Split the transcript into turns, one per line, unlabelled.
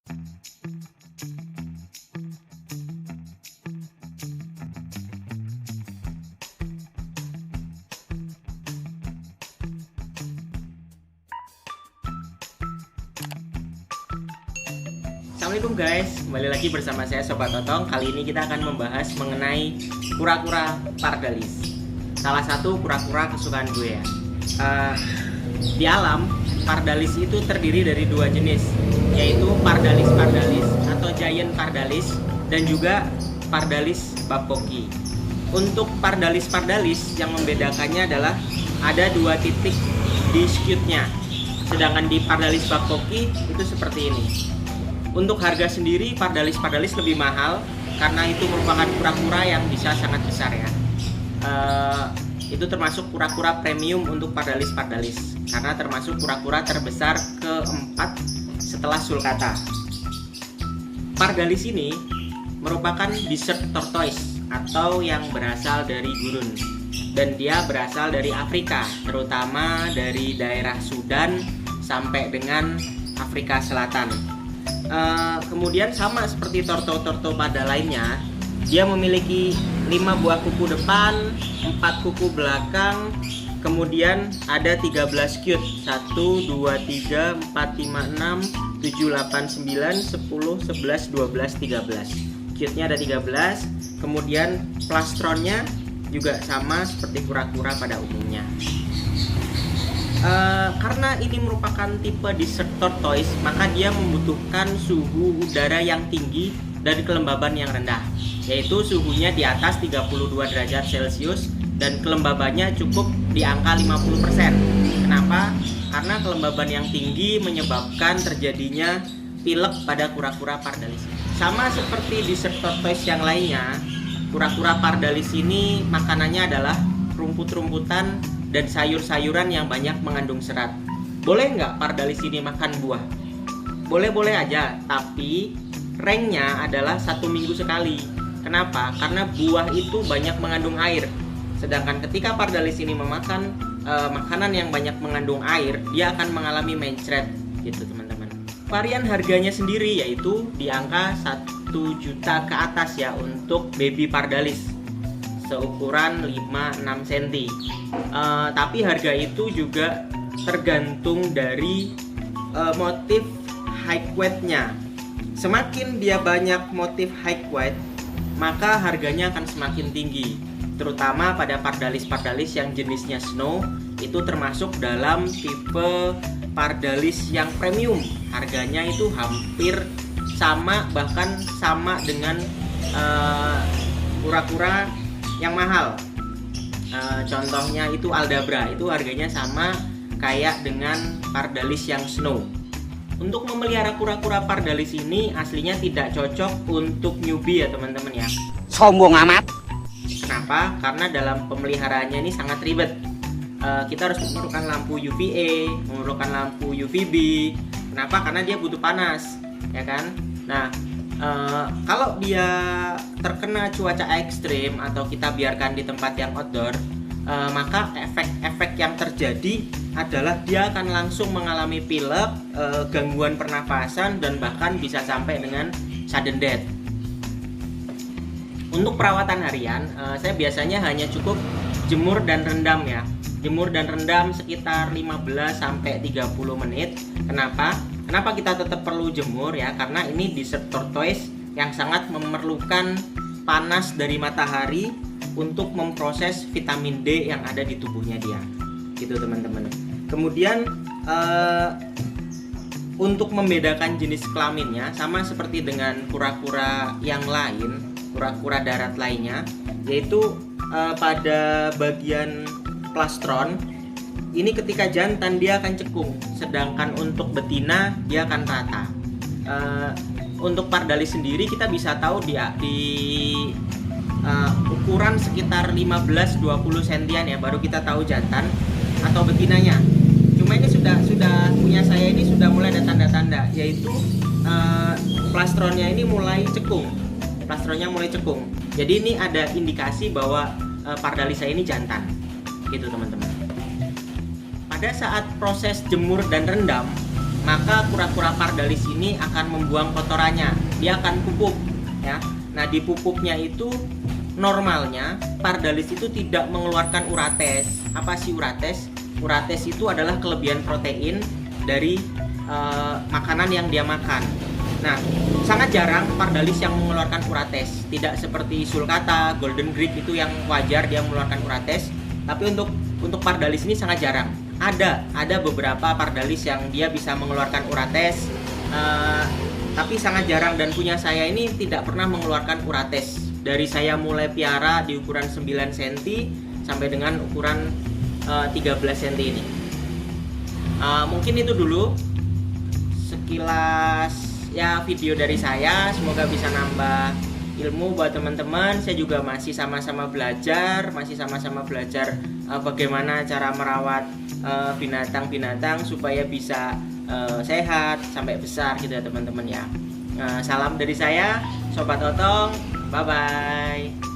Assalamualaikum guys, kembali lagi bersama saya Sobat Totong. Kali ini kita akan membahas mengenai kura-kura pardalis. Salah satu kura-kura kesukaan gue ya. Di alam, pardalis itu terdiri dari dua jenis, yaitu pardalis atau giant pardalis dan juga pardalis babcocky. Untuk pardalis yang membedakannya adalah ada dua titik di skutnya. Sedangkan di pardalis babcocky itu seperti ini. Untuk harga sendiri pardalis lebih mahal karena itu merupakan kura-kura yang bisa sangat besar ya. Itu termasuk kura-kura premium untuk pardalis karena termasuk kura-kura terbesar keempat setelah sulcata. Pardalis ini merupakan desert tortoise atau yang berasal dari gurun, dan dia berasal dari Afrika, terutama dari daerah Sudan sampai dengan Afrika Selatan. Kemudian sama seperti torto pada lainnya, dia memiliki 5 buah kuku depan, 4 kuku belakang, kemudian ada 13 skut, 1, 2, 3, 4, 5, 6, 7, 8, 9, 10, 11, 12, 13. Skutnya ada 13, kemudian plastronnya juga sama seperti kura-kura pada umumnya. Karena ini merupakan tipe desert tortoise, maka dia membutuhkan suhu udara yang tinggi dan kelembaban yang rendah, yaitu suhunya di atas 32 derajat Celcius dan kelembabannya cukup di angka 50%. Kenapa? Karena kelembaban yang tinggi menyebabkan terjadinya pilek pada kura-kura pardalis. Sama seperti desert tortoise yang lainnya, kura-kura pardalis ini makanannya adalah rumput-rumputan dan sayur-sayuran yang banyak mengandung serat. Boleh nggak pardalis ini makan buah? Boleh-boleh aja, tapi ranknya adalah 1 minggu sekali. Kenapa? Karena buah itu banyak mengandung air. Sedangkan ketika pardalis ini memakan makanan yang banyak mengandung air, dia akan mengalami mencret gitu teman-teman. Varian harganya sendiri yaitu di angka 1 juta ke atas ya untuk baby pardalis seukuran 5-6 cm. Tapi harga itu juga tergantung dari motif high weight-nya. Semakin dia banyak motif high weight, maka harganya akan semakin tinggi. Terutama pada pardalis yang jenisnya snow, itu termasuk dalam tipe pardalis yang premium. Harganya itu hampir sama, bahkan sama dengan kura-kura yang mahal. Contohnya itu Aldabra, itu harganya sama kayak dengan pardalis yang snow. Untuk memelihara kura-kura pardalis ini aslinya tidak cocok untuk newbie ya teman-teman ya.
Sombong amat.
Kenapa? Karena dalam pemeliharaannya ini sangat ribet. Kita harus memerlukan lampu UVA, memerlukan lampu UVB. Kenapa? Karena dia butuh panas, ya kan? Nah, kalau dia terkena cuaca ekstrim atau kita biarkan di tempat yang outdoor, maka efek yang terjadi adalah dia akan langsung mengalami pilek, gangguan pernafasan, dan bahkan bisa sampai dengan sudden death. Untuk perawatan harian, saya biasanya hanya cukup jemur dan rendam ya. Jemur dan rendam sekitar 15-30 menit. Kenapa kita tetap perlu jemur ya? Karena ini desert tortoise yang sangat memerlukan panas dari matahari untuk memproses vitamin D yang ada di tubuhnya dia. Gitu teman-teman. Kemudian untuk membedakan jenis kelaminnya sama seperti dengan kura-kura yang lain, kura-kura darat lainnya, yaitu pada bagian plastron ini ketika jantan dia akan cekung, sedangkan untuk betina dia akan rata. Untuk pardalis sendiri kita bisa tahu di ukuran sekitar 15-20 sentian ya, baru kita tahu jantan atau betinanya. Cuma ini sudah punya saya ini sudah mulai ada tanda-tanda, yaitu plastronnya ini mulai cekung. Jadi ini ada indikasi bahwa pardalis saya ini jantan. Gitu teman-teman. Pada saat proses jemur dan rendam, maka kura-kura pardalis ini akan membuang kotorannya. Dia akan pupuk ya. Nah, di pupuknya itu normalnya pardalis itu tidak mengeluarkan urates. Apa sih urates? Urates itu adalah kelebihan protein dari makanan yang dia makan. Nah, sangat jarang pardalis yang mengeluarkan urates. Tidak seperti sulcata, golden grip itu yang wajar dia mengeluarkan urates. Tapi untuk pardalis ini sangat jarang. Ada beberapa pardalis yang dia bisa mengeluarkan urates, tapi sangat jarang, dan punya saya ini tidak pernah mengeluarkan urates. Dari saya mulai piara di ukuran 9 cm sampai dengan ukuran 13 cm ini. Mungkin itu dulu sekilas ya video dari saya. Semoga bisa nambah ilmu buat teman-teman. Saya juga masih sama-sama belajar bagaimana cara merawat binatang-binatang supaya bisa sehat sampai besar gitu ya teman-teman ya. Salam dari saya, Sobat Otong. Bye bye.